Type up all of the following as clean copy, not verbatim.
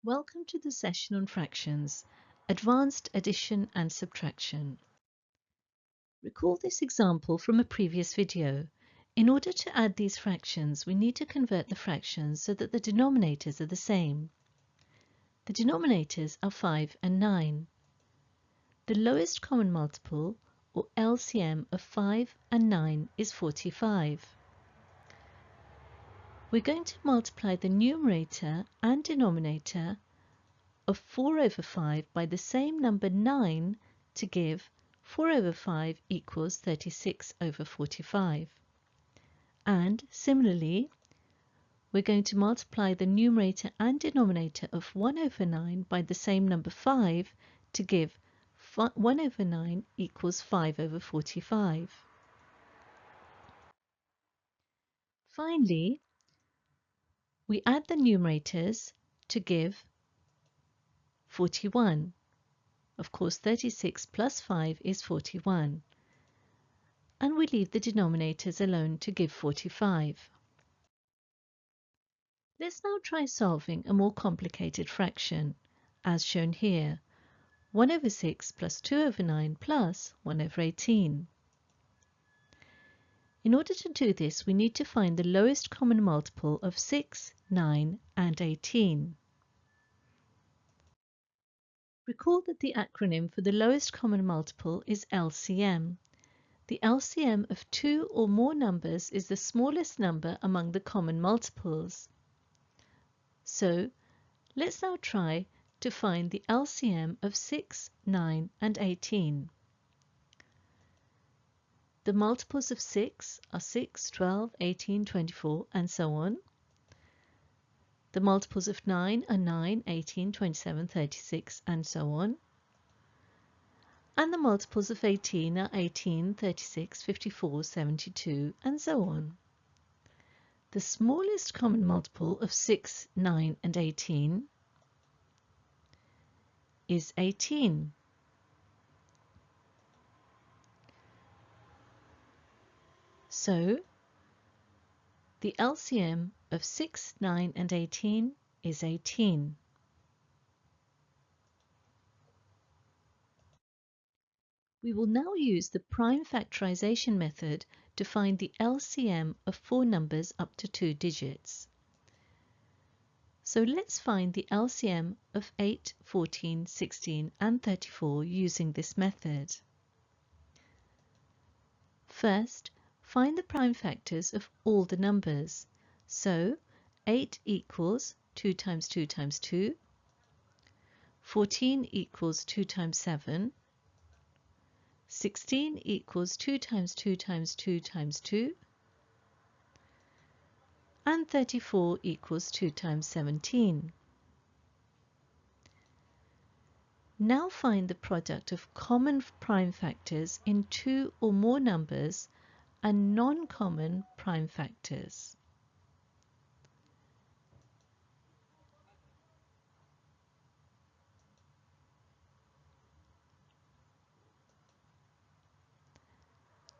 Welcome to the session on fractions, advanced addition and subtraction. Recall this example from a previous video. In order to add these fractions, we need to convert the fractions so that the denominators are the same. The denominators are 5 and 9. The lowest common multiple, or LCM, of 5 and 9 is 45. We're going to multiply the numerator and denominator of 4 over 5 by the same number 9 to give 4 over 5 equals 36 over 45. And similarly, we're going to multiply the numerator and denominator of 1 over 9 by the same number 5 to give 1 over 9 equals 5 over 45. Finally, we add the numerators to give 41. Of course, 36 plus 5 is 41. And we leave the denominators alone to give 45. Let's now try solving a more complicated fraction, as shown here. 1 over 6 plus 2 over 9 plus 1 over 18. In order to do this, we need to find the lowest common multiple of 6, 9 and 18. Recall that the acronym for the lowest common multiple is LCM. The LCM of two or more numbers is the smallest number among the common multiples. So, let's now try to find the LCM of 6, 9 and 18. The multiples of 6 are 6, 12, 18, 24 and so on. The multiples of 9 are 9, 18, 27, 36 and so on. And the multiples of 18 are 18, 36, 54, 72 and so on. The smallest common multiple of 6, 9 and 18 is 18. So, the LCM of 6, 9 and 18 is 18. We will now use the prime factorization method to find the LCM of four numbers up to 2 digits. So let's find the LCM of 8, 14, 16 and 34 using this method. First, find the prime factors of all the numbers. So 8 equals 2 times 2 times 2, 14 equals 2 times 7, 16 equals 2 times 2 times 2 times 2, and 34 equals 2 times 17. Now find the product of common prime factors in two or more numbers and non-common prime factors.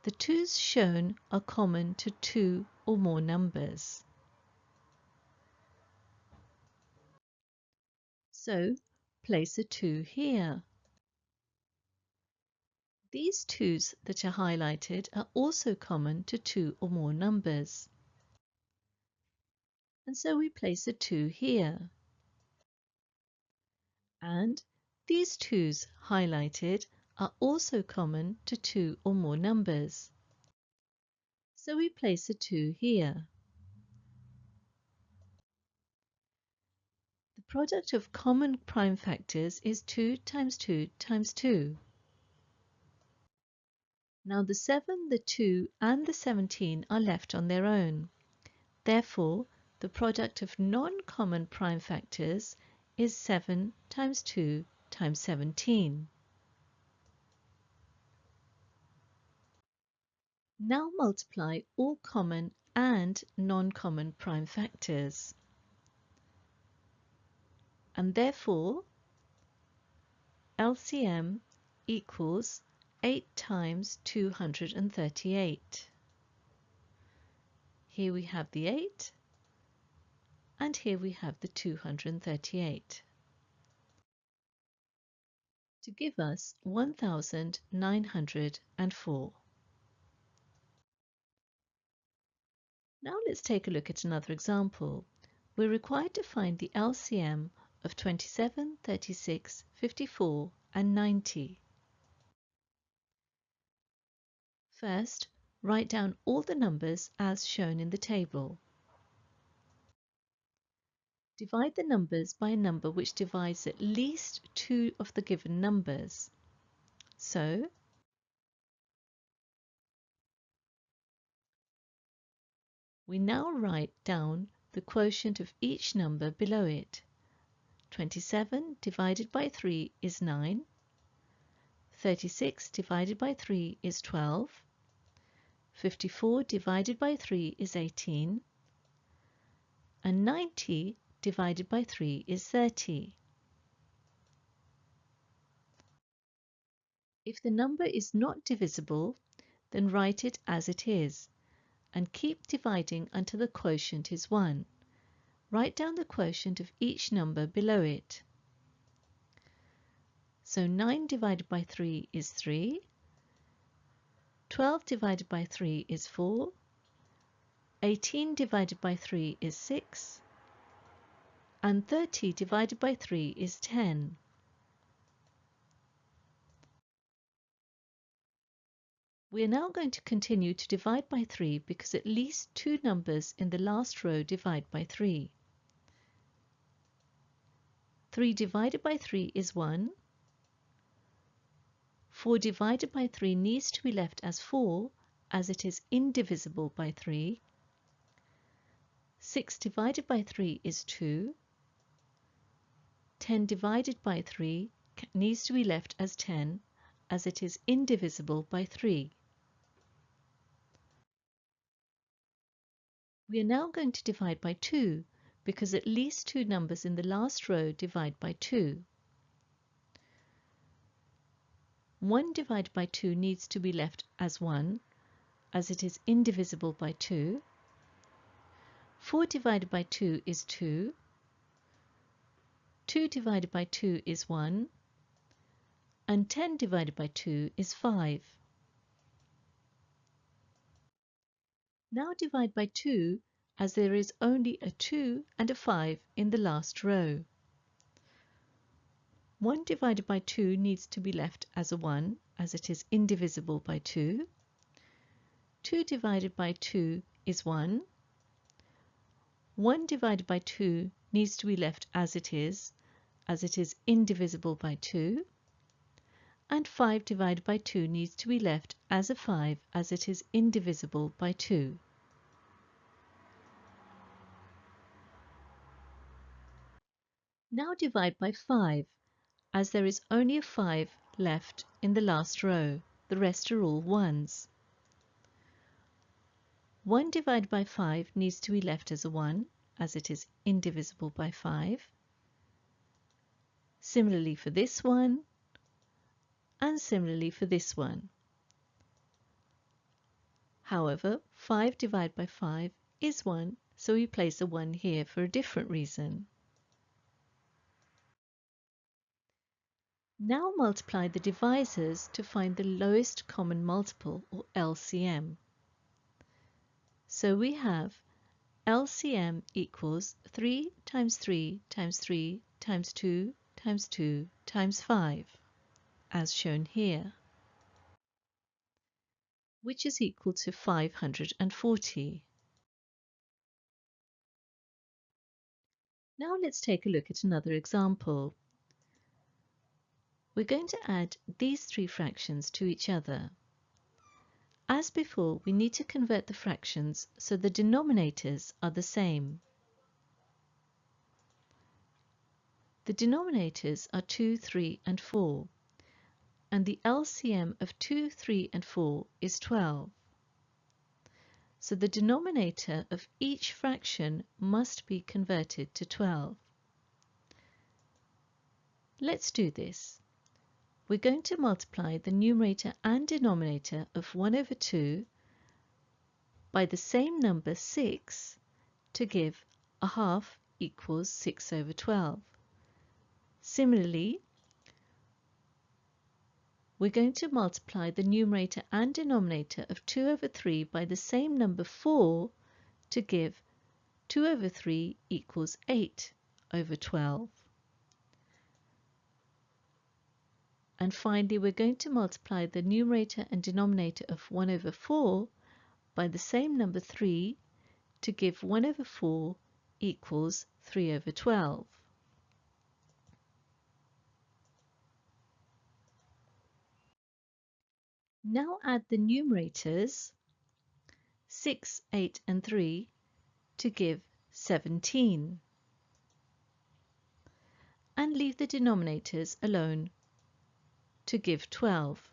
The 2's shown are common to two or more numbers. So, place a 2 here. These 2's that are highlighted are also common to two or more numbers. And so we place a 2 here. And these 2's highlighted are also common to two or more numbers. So we place a 2 here. The product of common prime factors is 2 times 2 times 2. Now the 7, the 2 and the 17 are left on their own. Therefore, the product of non-common prime factors is 7 times 2 times 17. Now multiply all common and non-common prime factors. And therefore, LCM equals 8 times 238. Here we have the 8, and here we have the 238. to give us 1904. Now let's take a look at another example. We're required to find the LCM of 27, 36, 54 and 90. First, write down all the numbers as shown in the table. Divide the numbers by a number which divides at least two of the given numbers. So, we now write down the quotient of each number below it. 27 divided by 3 is 9. 36 divided by 3 is 12. 54 divided by 3 is 18. And 90 divided by 3 is 30. If the number is not divisible, then write it as it is, and keep dividing until the quotient is 1. Write down the quotient of each number below it. So 9 divided by 3 is 3. 12 divided by 3 is 4. 18 divided by 3 is 6. And 30 divided by 3 is 10. We are now going to continue to divide by 3 because at least two numbers in the last row divide by 3. 3 divided by 3 is 1. 4 divided by 3 needs to be left as 4 as it is indivisible by 3. 6 divided by 3 is 2. 10 divided by 3 needs to be left as 10 as it is indivisible by 3. We are now going to divide by 2 because at least two numbers in the last row divide by 2. 1 divided by 2 needs to be left as 1 as it is indivisible by 2. 4 divided by 2 is 2. 2 divided by 2 is 1. And 10 divided by 2 is 5. Now divide by 2 as there is only a 2 and a 5 in the last row. 1 divided by 2 needs to be left as a 1 as it is indivisible by 2. 2 divided by 2 is 1. 1 divided by 2 needs to be left as it is indivisible by 2. And 5 divided by 2 needs to be left as a 5 as it is indivisible by 2. Now divide by 5 as there is only a 5 left in the last row. The rest are all 1s. 1 divided by 5 needs to be left as a 1 as it is indivisible by 5. Similarly for this one, and similarly for this one. However, 5 divided by 5 is 1, so we place a 1 here for a different reason. Now multiply the divisors to find the lowest common multiple, or LCM. So we have LCM equals 3 times 3 times 3 times 2 times 2 times 5, as shown here, which is equal to 540. Now let's take a look at another example. We're going to add these three fractions to each other. As before, we need to convert the fractions so the denominators are the same. The denominators are 2, 3 and 4, and the LCM of 2, 3 and 4 is 12. So the denominator of each fraction must be converted to 12. Let's do this. We're going to multiply the numerator and denominator of 1 over 2 by the same number 6 to give a half equals 6 over 12. Similarly, we're going to multiply the numerator and denominator of 2 over 3 by the same number 4 to give 2 over 3 equals 8 over 12. And finally, we're going to multiply the numerator and denominator of 1 over 4 by the same number 3 to give 1 over 4 equals 3 over 12. Now add the numerators 6, 8 and 3 to give 17. And leave the denominators alone to give 12.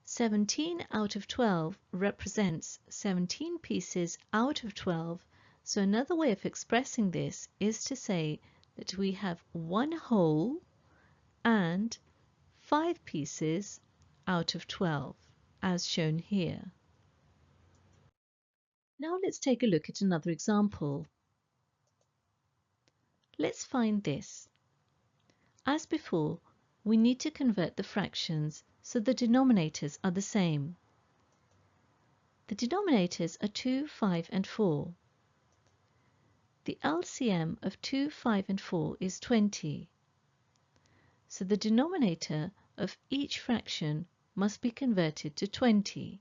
17 out of 12 represents 17 pieces out of 12, so another way of expressing this is to say that we have 1 whole and 5 pieces out of 12, as shown here. Now let's take a look at another example. Let's find this. As before, we need to convert the fractions so the denominators are the same. The denominators are 2, 5 and 4. The LCM of 2, 5 and 4 is 20. So the denominator of each fraction must be converted to 20.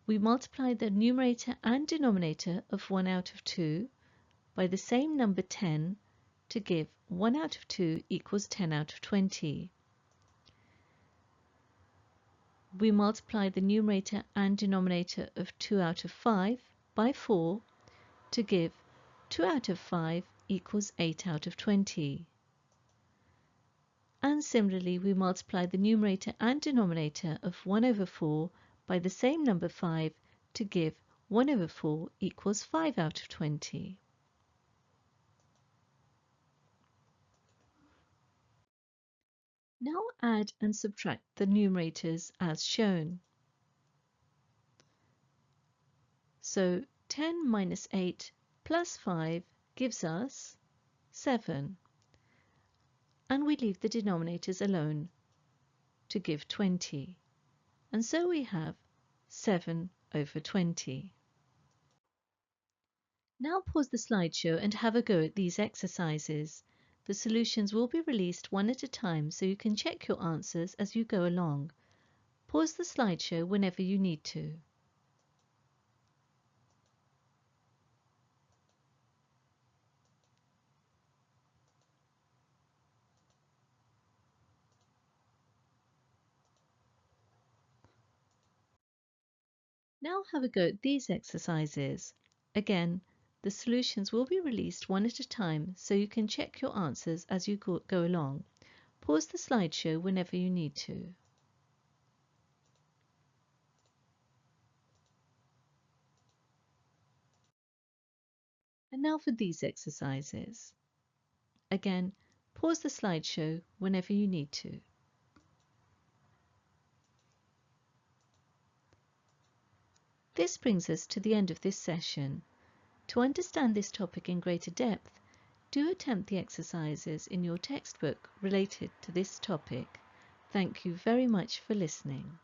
We multiply the numerator and denominator of 1 out of 2 by the same number 10 to give 1 out of 2 equals 10 out of 20. We multiply the numerator and denominator of 2 out of 5 by 4 to give 2 out of 5 equals 8 out of 20. And similarly, we multiply the numerator and denominator of 1 over 4 by the same number 5 to give 1 over 4 equals 5 out of 20. Now add and subtract the numerators as shown. So 10 minus 8 plus 5 gives us 7. And we leave the denominators alone to give 20. And so we have 7 over 20. Now pause the slideshow and have a go at these exercises. The solutions will be released one at a time so you can check your answers as you go along. Pause the slideshow whenever you need to. Now have a go at these exercises. Again, the solutions will be released one at a time so you can check your answers as you go along. Pause the slideshow whenever you need to. And now for these exercises. Again, pause the slideshow whenever you need to. This brings us to the end of this session. To understand this topic in greater depth, do attempt the exercises in your textbook related to this topic. Thank you very much for listening.